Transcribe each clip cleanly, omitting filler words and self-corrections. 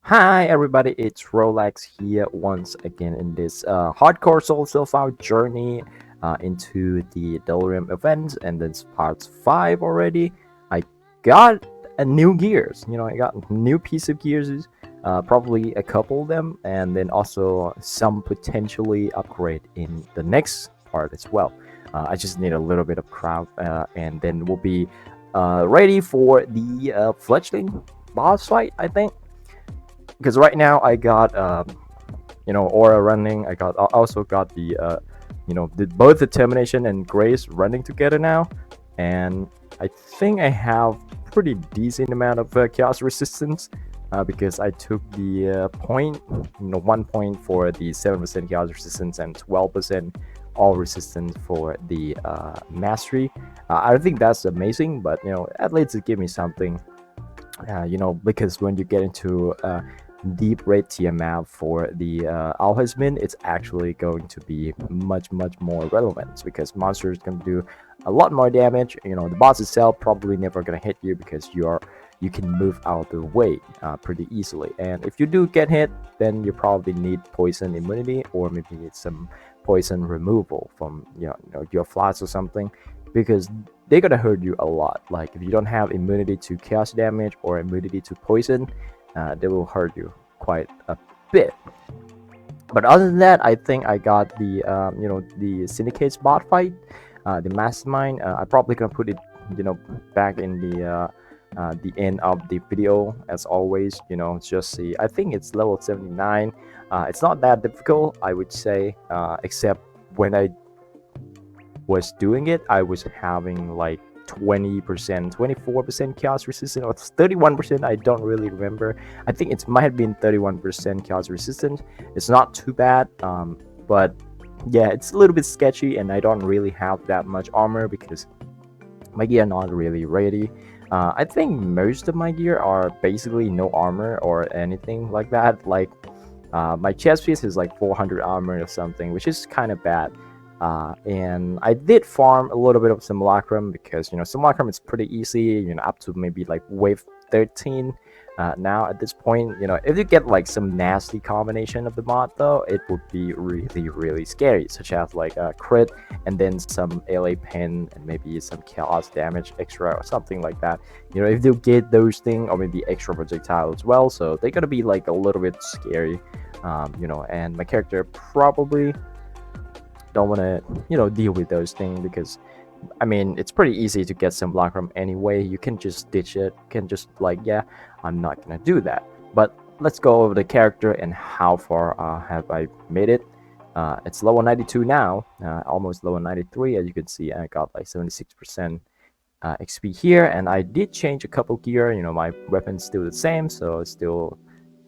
Hi everybody, it's Rolex here once again in this hardcore solo out journey into the Delirium event, and it's part 5 already. I got a new gears, I got a new piece of gears, probably a couple of them, and then also some potentially upgrade in the next part as well. I just need a little bit of crowd, and then we'll be ready for the fledgling boss fight, I think, because right now I got aura running. I also got both determination and grace running together now, and I think I have pretty decent amount of chaos resistance, because I took the point, 1 point for the 7% chaos resistance and 12% all resistance for the mastery. I think that's amazing, but at least it give me something. Because when you get into deep red tier map for the Alhazmin, it's actually going to be much more relevant, because monsters can do a lot more damage. The boss itself probably never gonna hit you because you can move out of the way pretty easily, and if you do get hit, then you probably need poison immunity, or maybe it's some poison removal from your flask or something, because they're gonna hurt you a lot. Like if you don't have immunity to chaos damage or immunity to poison, they will hurt you quite a bit. But other than that, I think I got the syndicate's bot fight, the mastermind. I probably gonna put it back in the end of the video as always. Just see. I think it's level 79. It's not that difficult, I would say, except when I was doing it, I was having like 20%, 24% chaos resistant, or 31%. I don't really remember. I think it might have been 31% chaos resistant. It's not too bad, but yeah, it's a little bit sketchy, and I don't really have that much armor because my gear not really ready. I think most of my gear are basically no armor or anything like that. Like my chest piece is like 400 armor or something, which is kind of bad. And I did farm a little bit of simulacrum, because simulacrum is pretty easy, up to maybe like wave 13. Now at this point, if you get like some nasty combination of the mod, though, it would be really scary, such as like a crit and then some LA pen and maybe some chaos damage extra or something like that. If you get those things, or maybe extra projectile as well, so they're gonna be like a little bit scary. And my character probably don't want to deal with those things, because I mean, it's pretty easy to get some Blackroom anyway. You can just ditch it. You can just like, yeah, I'm not gonna do that. But let's go over the character and how far have I made it. It's level 92 now, almost level 93. As you can see, I got like 76% XP here, and I did change a couple gear. My weapon's still the same, so I still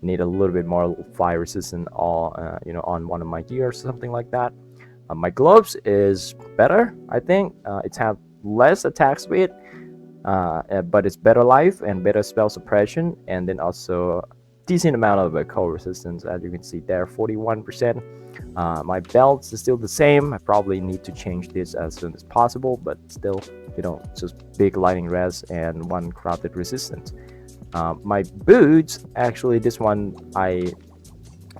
need a little bit more fire resistant on one of my gears, something like that. My gloves is better, I think. It's have less attack speed, but it's better life and better spell suppression, and then also decent amount of cold resistance, as you can see there, 41%. My belts is still the same. I probably need to change this as soon as possible, but still, just big lightning res and one crowded resistance. My boots, actually, this one I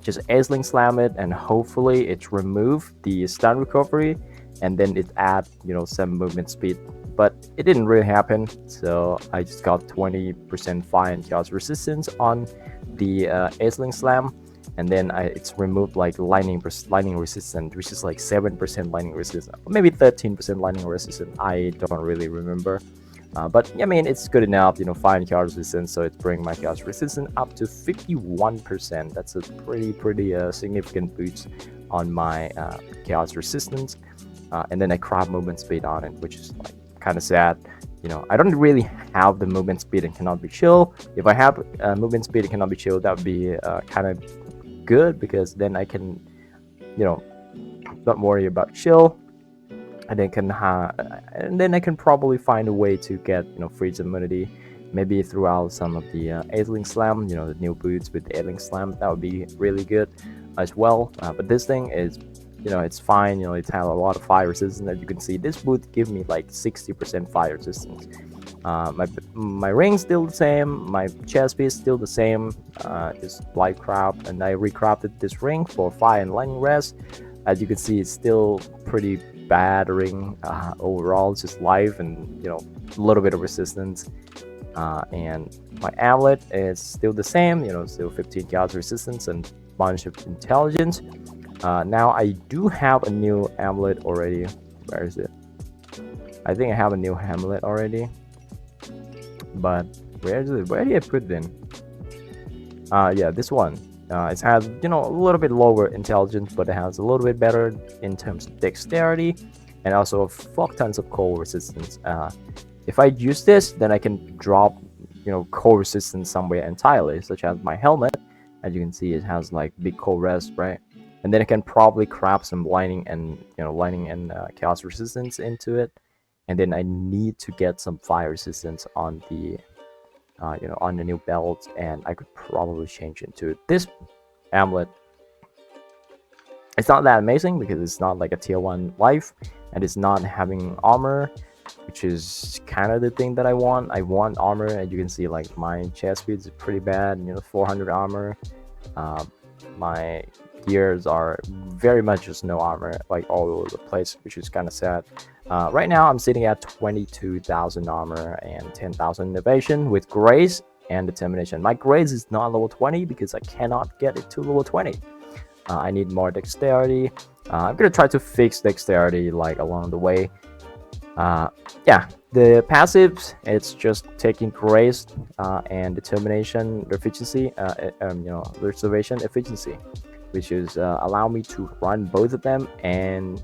just aisling slam it, and hopefully it remove the stun recovery, and then it add some movement speed, but it didn't really happen. So I just got 20% fire and chaos resistance on the aisling slam, and then it's removed like lightning resistance, which is like 7% lightning resistance, maybe 13% lightning resistance. I don't really remember. But I mean, it's good enough, fire and chaos resistance, so it's bring my chaos resistance up to 51%. That's a pretty significant boost on my chaos resistance. And then I crab movement speed on it, which is like kind of sad. I don't really have the movement speed and cannot be chill. If I have movement speed and cannot be chill, that would be kind of good, because then I can, not worry about chill. And then I can probably find a way to get freeze immunity, maybe throughout some of the aisling slam, the new boots with the aisling slam. That would be really good as well. But this thing is, it's fine. It has a lot of fire resistance. As you can see, this boot give me like 60% fire resistance. My ring's still the same, my chest piece still the same, just light craft, and I recrafted this ring for fire and lightning rest. As you can see, it's still pretty bad ring overall. It's just life and a little bit of resistance. And my amulet is still the same, still 15 chaos resistance and bunch of intelligence. Now I do have a new amulet already. Where is it? I think I have a new amulet already, but where is it? Where did I put it in? Yeah, this one. It has a little bit lower intelligence, but it has a little bit better in terms of dexterity, and also a fuck tons of cold resistance. If I use this, then I can drop cold resistance somewhere entirely, such as my helmet. As you can see, it has like big cold rest, right? And then I can probably craft some lightning and chaos resistance into it. And then I need to get some fire resistance on the on the new belt, and I could probably change into this amulet. It's not that amazing because it's not like a tier 1 life, and it's not having armor, which is kind of the thing that I want. I want armor, and you can see like my chest speed is pretty bad, 400 armor. My gears are very much just no armor, like all over the place, which is kind of sad. Right now I'm sitting at 22,000 armor and 10,000 innovation with grace and determination. My grace is not level 20 because I cannot get it to level 20. I need more dexterity. I'm gonna try to fix dexterity like along the way. Yeah, the passives, it's just taking grace and determination efficiency, reservation efficiency, which is allow me to run both of them and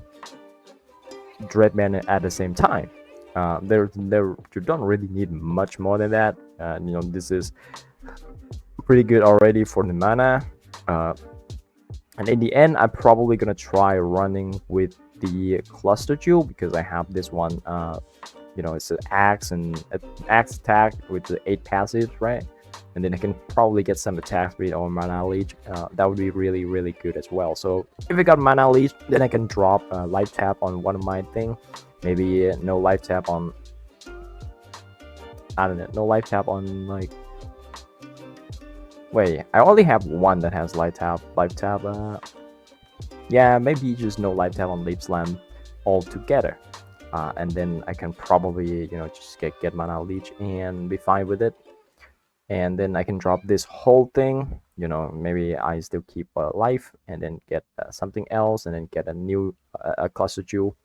Dreadman at the same time. You don't really need much more than that. This is pretty good already for the mana. And in the end, I'm probably gonna try running with the cluster jewel because I have this one. It's an axe and axe attack with the 8 passives, right? And then I can probably get some attack speed or mana leech. That would be really, really good as well. So if I got mana leech, then I can drop life tap on one of my thing. Maybe no life tap on. I don't know. No life tap on like. Wait, I only have one that has life tap. Yeah, maybe just no life tap on Leap Slam altogether. And then I can probably just get mana leech and be fine with it. And then I can drop this whole thing. Maybe I still keep life and then get something else and then get a new cluster jewel.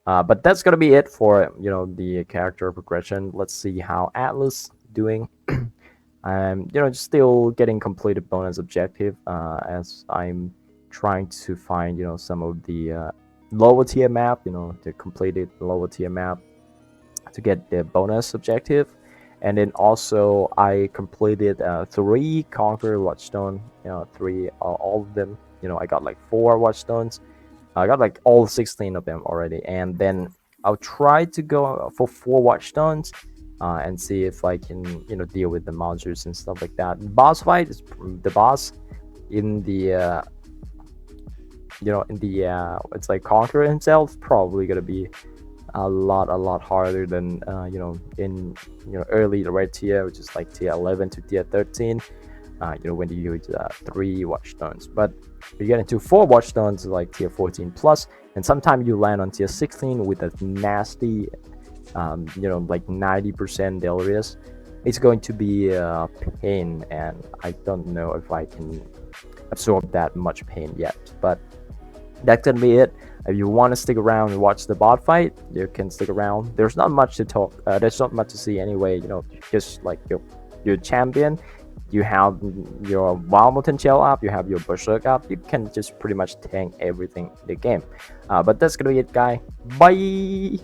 But that's gonna be it for the character progression. Let's see how Atlas doing. I'm just still getting completed bonus objective as I'm trying to find some of the lower tier map, the completed lower tier map to get the bonus objective. And then also I completed 3 Conquer Watchstone, 3 all of them. I got like 4 Watchstones. I got like all 16 of them already, and then I'll try to go for 4 Watchstones and see if I can deal with the monsters and stuff like that. Boss fight is the boss in the it's like Conqueror himself, probably gonna be a lot harder than in early the red tier, which is like tier 11 to tier 13. When you use 3 Watchstones, but you get into 4 Watchstones like tier 14 plus, and sometimes you land on tier 16 with a nasty like 90% Delirious. It's going to be a pain, and I don't know if I can absorb that much pain yet, but that's gonna be it. If you want to stick around and watch the bot fight, you can stick around. There's not much to talk, there's not much to see anyway. Just like your champion, you have your Wild Potential up, you have your Berserk up, you can just pretty much tank everything in the game. But that's gonna be it, guy. Bye.